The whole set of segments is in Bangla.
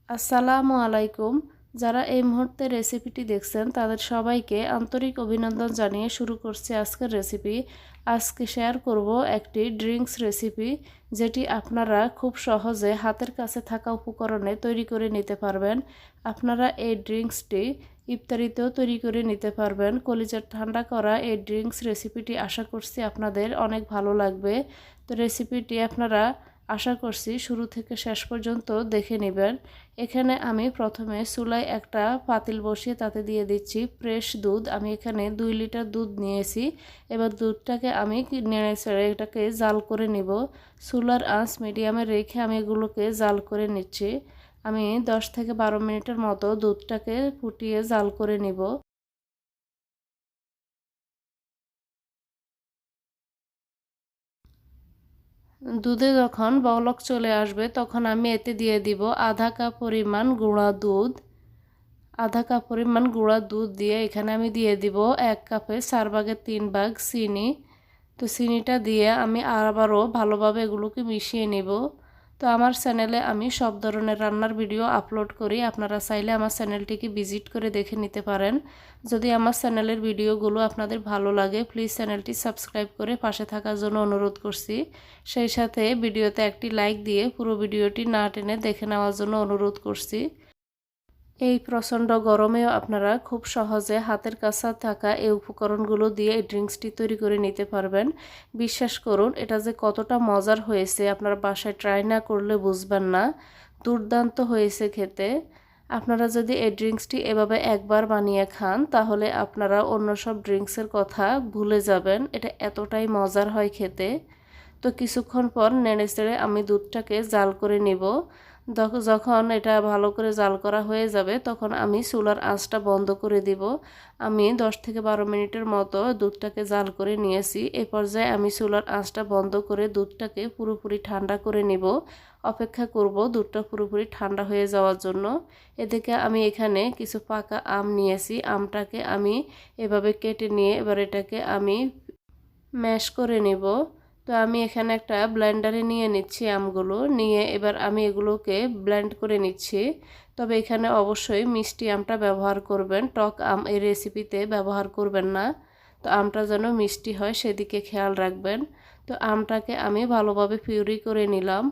আসসালামু আলাইকুম। যারা এই মুহূর্তে রেসিপিটি দেখছেন তাদের সবাইকে আন্তরিক অভিনন্দন জানিয়ে শুরু করছি আজকের রেসিপি। আজকে শেয়ার করব একটি ড্রিঙ্কস রেসিপি, যেটি আপনারা খুব সহজে হাতের কাছে থাকা উপকরণে তৈরি করে নিতে পারবেন। আপনারা এই ড্রিঙ্কসটি ইফতারিতেও তৈরি করে নিতে পারবেন। কলিজা ঠান্ডা করা এই ড্রিঙ্কস রেসিপিটি আশা করছি আপনাদের অনেক ভালো লাগবে। তো রেসিপিটি আপনারা আশা করছি শুরু থেকে শেষ পর্যন্ত দেখে নেবেন। এখানে আমি প্রথমে চুলায় একটা পাতিল বসিয়ে তাতে দিয়ে দিচ্ছি ফ্রেশ দুধ। আমি এখানে 2 লিটার দুধ নিয়েছি। এবার দুধটাকে আমি নেড়ে চেড়ে এটাকে জাল করে নিব। চুলার আঁচ মিডিয়ামে রেখে আমি এগুলোকে জাল করে নিচ্ছি। আমি 10 থেকে 12 মিনিটের মতো দুধটাকে ফুটিয়ে জাল করে নিব। দুধে যখন বলক চলে আসবে তখন আমি এতে দিয়ে দিব আধা কাপ পরিমাণ গুঁড়া দুধ। আধা কাপ পরিমাণ গুঁড়া দুধ দিয়ে এখানে আমি দিয়ে দিব 1 কাপে 4/3 ভাগ চিনি। তো চিনিটা দিয়ে আমি আবারও ভালোভাবে এগুলোকে মিশিয়ে নেব। তো আমার চ্যানেলে আমি সব ধরনের রান্নার ভিডিও আপলোড করি, আপনারা চাইলে আমার চ্যানেলটিকে ভিজিট করে দেখে নিতে পারেন। যদি আমার চ্যানেলের ভিডিওগুলো আপনাদের ভালো লাগে প্লিজ চ্যানেলটি সাবস্ক্রাইব করে পাশে থাকার জন্য অনুরোধ করছি। সেই সাথে ভিডিওতে একটি লাইক দিয়ে পুরো ভিডিওটি না টেনে দেখে নেওয়ার জন্য অনুরোধ করছি। এই প্রচণ্ড গরমেও আপনারা খুব সহজে হাতের কাছে থাকা এই উপকরণগুলো দিয়ে এই ড্রিঙ্কসটি তৈরি করে নিতে পারবেন। বিশ্বাস করুন, এটা যে কতটা মজার হয়েছে আপনারা বাসায় ট্রাই না করলে বুঝবেন না। দুর্দান্ত হয়েছে খেতে। আপনারা যদি এই ড্রিঙ্কসটি এভাবে একবার বানিয়ে খান তাহলে আপনারা অন্য সব ড্রিঙ্কসের কথা ভুলে যাবেন। এটা এতটাই মজার হয় খেতে। তো কিছুক্ষণ পর নেড়েচেড়ে আমি দুধটাকে জাল করে নিব। যখন এটা ভালো করে জাল করা হয়ে যাবে তখন আমি চুলার আঁচটা বন্ধ করে দিব। আমি 10 থেকে 12 মিনিটের মতো দুধটাকে জাল করে নিয়েছি। এই পর্যায়ে আমি চুলার আঁচটা বন্ধ করে দুধটাকে পুরোপুরি ঠান্ডা করে নিব। অপেক্ষা করব দুধটা পুরোপুরি ঠান্ডা হয়ে যাওয়ার জন্য। এদিকে আমি এখানে কিছু পাকা আম নিয়েছি। আমটাকে আমি এভাবে কেটে নিয়ে এবার এটাকে আমি ম্যাশ করে নেব। তো আমি এখানে একটা ব্লেন্ডারে নিয়ে নিচ্ছি আমগুলো, নিয়ে এবার আমি এগুলোকে ব্লেন্ড করে নিচ্ছি। তবে এখানে অবশ্যই মিষ্টি আমটা ব্যবহার করবেন, টক আম এই রেসিপিতে ব্যবহার করবেন না। তো আমটা যেন মিষ্টি হয় সেদিকে খেয়াল রাখবেন। তো আমটাকে আমি ভালোভাবে পিউরি করে নিলাম।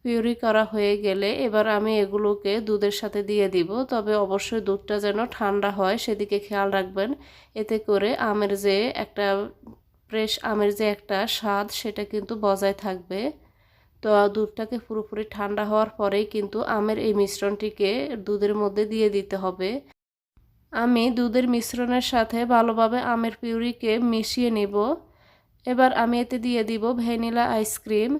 পিউরি করা হয়ে গেলে এবার আমি এগুলোকে দুধের সাথে দিয়ে দিব। তবে অবশ্যই দুধটা যেন ঠান্ডা হয় সেদিকে খেয়াল রাখবেন। এতে করে আমের যে একটা ফ্রেশ আমের যে একটা স্বাদ সেটা কিন্তু বজায় থাকবে। তো দুধটাকে পুরোপুরি ঠান্ডা হওয়ার পরেই কিন্তু আমের এই মিশ্রণটিকে দুধের মধ্যে দিয়ে দিতে হবে। আমি দুধের মিশ্রণের সাথে ভালোভাবে আমের পিউরিকে মিশিয়ে নেব। এবার আমি এতে দিয়ে দিব ভ্যানিলা আইসক্রিম।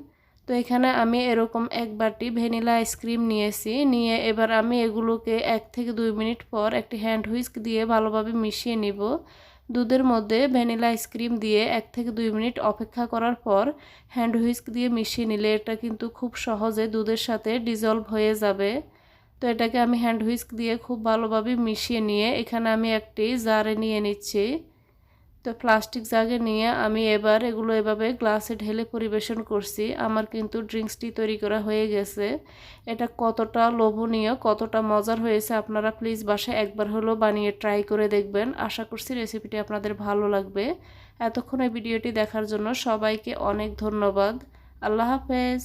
তো এখানে আমি এরকম 1 বাটি ভ্যানিলা আইসক্রিম নিয়েছি। নিয়ে এবার আমি এগুলোকে 1 থেকে 2 মিনিট পর একটি হ্যান্ড হুইস্ক দিয়ে ভালোভাবে মিশিয়ে নিব। দুধের মধ্যে ভ্যানিলা আইসক্রিম দিয়ে 1 থেকে 2 মিনিট অপেক্ষা করার পর হ্যান্ড হুইস্ক দিয়ে মিশিয়ে নিলে এটা কিন্তু খুব সহজে দুধের সাথে ডিজলভ হয়ে যাবে। তো এটাকে আমি হ্যান্ড হুইস্ক দিয়ে খুব ভালোভাবে মিশিয়ে নিয়ে এখানে আমি একটি জারে নিয়ে নিচ্ছি। তো প্লাস্টিক জাগে নিয়ে আমি এবার এগুলো এভাবে গ্লাসে ঢেলে পরিবেশন করছি। আমার কিন্তু ড্রিঙ্কসটি তৈরি করা হয়ে গেছে। এটা কতটা লোভনীয়, কতটা মজার হয়েছে আপনারা প্লিজ বাসায় একবার হলেও বানিয়ে ট্রাই করে দেখবেন। আশা করছি রেসিপিটি আপনাদের ভালো লাগবে। এতক্ষণ এই ভিডিওটি দেখার জন্য সবাইকে অনেক ধন্যবাদ। আল্লাহ হাফেজ।